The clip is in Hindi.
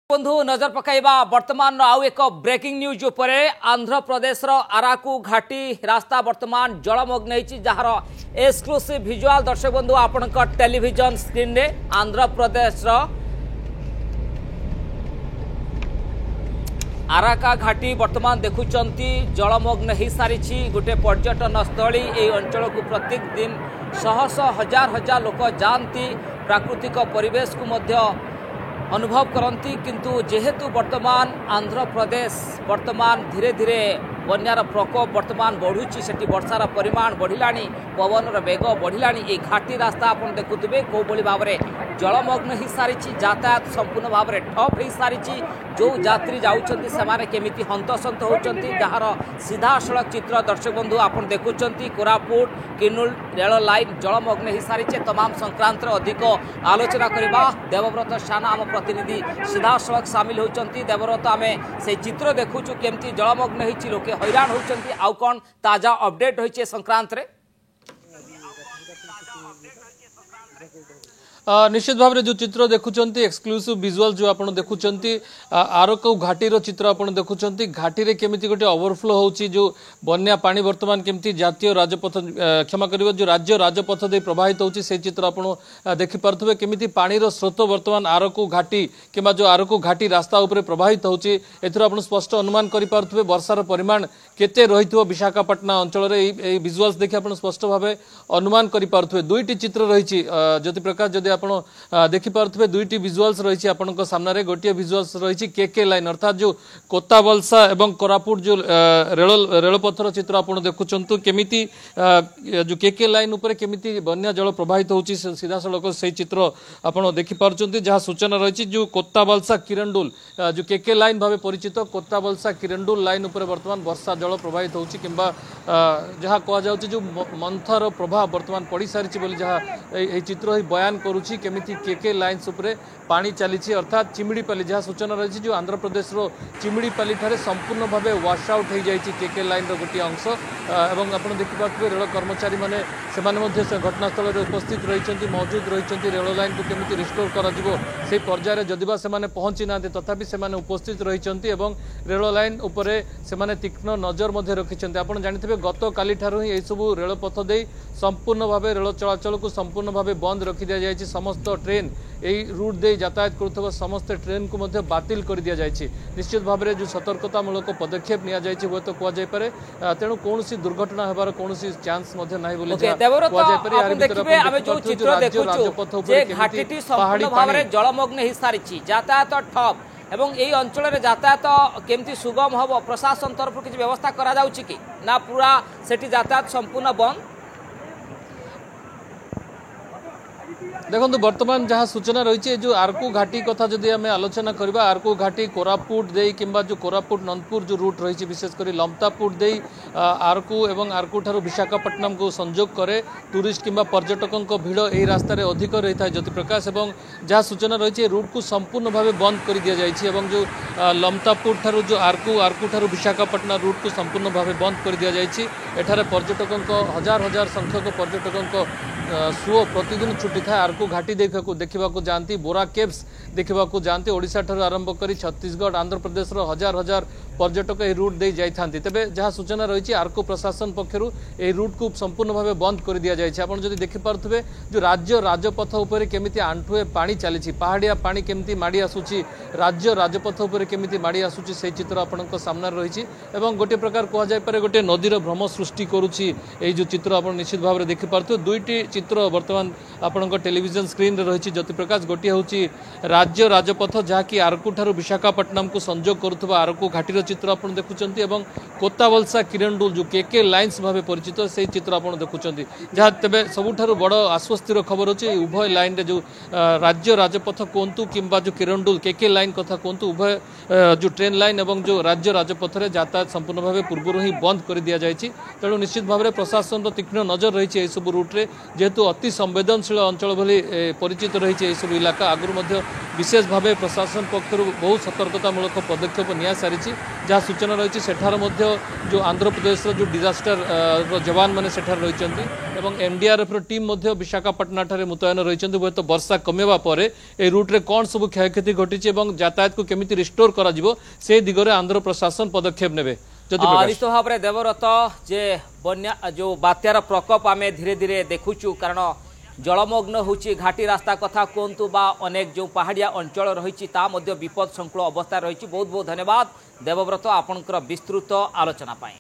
बंधु नजर पकाइबा वर्तमान आउ एक ब्रेकिंग न्यूज उपरे आंध्र प्रदेश आराकू घाटी रास्ता वर्तमान जलमग्न होती जार एक्सक्लूसिव विजुआल दर्शक बंधु आपण टेलीविजन स्क्रीन रे आंध्र प्रदेश आराका घाटी वर्तमान देखुचंती जलमग्न हो सारी गोटे पर्यटन स्थली ए अंचल को प्रत्येक दिन शह शह हजार हजार लोक जाती प्राकृतिक परिवेश को मध्य अनुभव करती किंतु जेहेतु वर्तमान आंध्र प्रदेश वर्तमान धीरे धीरे बन्यार प्रकोप वर्तमान बढ़ुची से वर्षार परिमाण बढ़िलानी पवन वेग बढ़िलानी ए घाटी रास्ता आप देखुवे कौ भाव में जलमग्न हो सारी यातायात संपूर्ण भाव में ठप हो सारी जो यात्री जाऊँच से केमिति हंतसंत होती जार सीधा सड़क चित्र दर्शक बंधु आप देखुंत कोरापुट किन्नूर रेल लाइन जलमग्न हो सारी तमाम संक्रांत अधिक आलोचना करवा देवव्रत साना आम प्रतिनिधि सीधा सड़क सामिल होती देवव्रत आम से चित्र देखुचु केमती जलमग्न हो लोके हैरान होती आउ कौन ताजा अपडेट होइछे संक्रांत रे निश्चित भाव में जो चित्र देखुंत एक्सक्लूसिव विजुअल जो आप देखुंत आरकू घाटीर चित्र आप देखुंत घाटी रे केमिति गोटे ओवरफ्लो होची जो बन्या पानी वर्तमान केमिति जातीय राजपथ क्षमा करियो जो राज्य राजपथ दे प्रवाहित होची से चित्र आप देखि पारथबे केमिति पानीर स्रोत वर्तमान आरकू घाटी किंबा जो आरकू घाटी रास्ता उपरे प्रवाहित होची एथरो आप स्पष्ट अनुमान करि पारथबे वर्षार परिमाण केते रहितो विशाखापट्टनम अंचल रे ए विजुअल्स देखि आप स्पष्ट भाव अनुमान करि पारथबे दुईटी चित्र रहिछि ज्योति प्रकाश जदि देखि पारथबे दुईटी विजुअल्स रहिछि आपनक सामने गोटे विजुअल्स रहिछि केके लाइन अर्थात जो कोत्ताबलसा एवं कोरापुट जो रेलपथर चित्र आपण देखुचंतु केमिति जो केके लाइन ऊपर केमिति बन्या जल प्रवाहित होछि सीधा सड़क से चित्र आपण देखि पारचंती जहाँ सूचना रहिछि जो कोत्ताबलसा किरंडुल जो केके लाइन भाव परिचित कोत्ताबलसा किरंडुल लाइन ऊपर वर्तमान वर्षा जल प्रवाहित होछि किंबा जहाँ कह जाउछि जो मंथर प्रभाव वर्तमान पड़ी सारिछि बोली जहाँ ए चित्र ही बयान करूछि केमिति केके लाइन्स उपरे पानी चली अर्थात चिमिड़ीपाली जहाँ सूचना रही जो आंध्र प्रदेश चिमिड़ीपाली ठारे संपूर्ण भाव वाश आउट हो जाए केके लाइन गोटे अंश एवं आप देखिए रेल कर्मचारी मैंने से घटनास्थल में उपस्थित रही मौजूद रही रेल लाइन को केमिति रिस्टोर कर पर्यायर जदिबा से पहुंची ना तथापि से उपस्थित रही रेल लाइन उपर से तीक्ष्ण नजर रखिंट आप जानते गत काली ठारू ही सबू रेलपथ दे संपूर्ण भाव रेल चलाचल को संपूर्ण भाव बंद रखी दि जाए समस्त ट्रेन यही रूट दे यातायात करुवा समस्त ट्रेन को बातिल कर दि जाए निश्चित भाव में जो सतर्कतामूलक पदक्षेप नि जाए हूँ तो कहुपे तेणु कौन दुर्घटना होबार कौन चांस ना जलमग्न हो सारी यातायात ठप एवं यही अंचल यातायात केमती सुगम हम प्रशासन तरफ किसी व्यवस्था करा जाउछि कि ना पूरा सेठी यातायात संपूर्ण बंद देखो वर्तमान जहाँ सूचना रही जो आरकू घाटी कथा जदि आम आलोचना करबा आरकू घाटी कोरापुट दे किंबा जो कोरापुट नंदपुर जो रूट रही विशेषकर लमतापुर दे आरकू एवं आरकू ठारू विशाखापट्टनम को संजोग करे टूरिस्ट किंबा पर्यटकों भिड़ यही रास्त अधिक रही है ज्योति प्रकाश एवं जहाँ सूचना रही रूट को संपूर्ण भाव बंद कर दि जाए जो लमतापुर ठारू जो आरकू ठारू विशाखापट्टनम रूट को संपूर्ण भाव बंद कर दि जाए पर्यटकों हजार हजार संख्यक पर्यटकों सुओ प्रतिदिन छुट्टी था आरकू घाटी देखा जाती बोरा केव्स देखा जाती ओडिशा ठारू आरंभ कर छत्तीसगढ़ आंध्र प्रदेश हजार हजार पर्यटक यह रूट दे जाते तेरे जहाँ सूचना रही आरकू प्रशासन पक्षर यह रूट को संपूर्ण भाव बंद कर दि जाए आप देखिपे जो राज्य राजपथ उपर केमिति आंठुए पानी चली पहाड़िया पानी केमिति माड़ी आसूची राज्य राजपथ उपर केमिति माड़ी आसूची से चित्र आपण सामने रही गोटे प्रकार कहुपे गोटे नदीर भ्रम सृष्टि करुच्ची जो चित्र आप निश्चित भाव में देखिपे दुईटी चित्र वर्तमान आपण टेलीविजन स्क्रीन रही ज्योति प्रकाश गोटे हूँ राज्य राजपथ जहाँकि आरकू ठारू विशाखापट्टनम को संजोग करुवा आरकू घाटीर चित्र आप देखुंत कोत्ताबलसा किरंडुल जो केके लाइन्स भाव परिचित से चित्र आप देखुंत जहाँ तेरे सबुठ बड़ आश्वस्तिर खबर अच्छे उभय लाइन रे जो राज्य राजपथ कहतु किंबा जो किरंडुल केके लाइन कथा कहतु उभय जो ट्रेन लाइन और जो राज्य राजपथ में यातायात संपूर्ण भाव पूर्व ही बंद कर दि जाए तेणु निश्चित भाव में प्रशासन तीक्ष्ण नजर रही सब रूट्रे जेहेतु अति संवेदनशील अंचल भली परिचित रही सब इलाका आगुरी विशेष भाव प्रशासन पक्षर बहुत सतर्कतामूलक पदक्षेप नि सारी जहाँ सूचना रही सेठार जो आंध्र प्रदेश जो डिजास्टर जवान मैंने सेठार रही एनडीआरएफ टीम विशाखापटना ठारे मुतयन रही हूँ तो वर्षा कमेवा पर ए रूट्रे कौन सब क्षयक्षति घटी यातायात को केमिति रिस्टोर करा से दिगरे आंध्र प्रशासन पदक्षेप नेबे। निश्चित भाव में देवव्रत जे बन्या जो बात्यार प्रकोप आम धीरे धीरे देखुचु कारण जलमग्न होची घाटी रास्ता कथा कहतु बा अनेक जो पहाड़िया अंचल रही विपद संकुल अवस्था रही बहुत बहुत धन्यवाद देवव्रत आपणकर विस्तृत आलोचना पाई।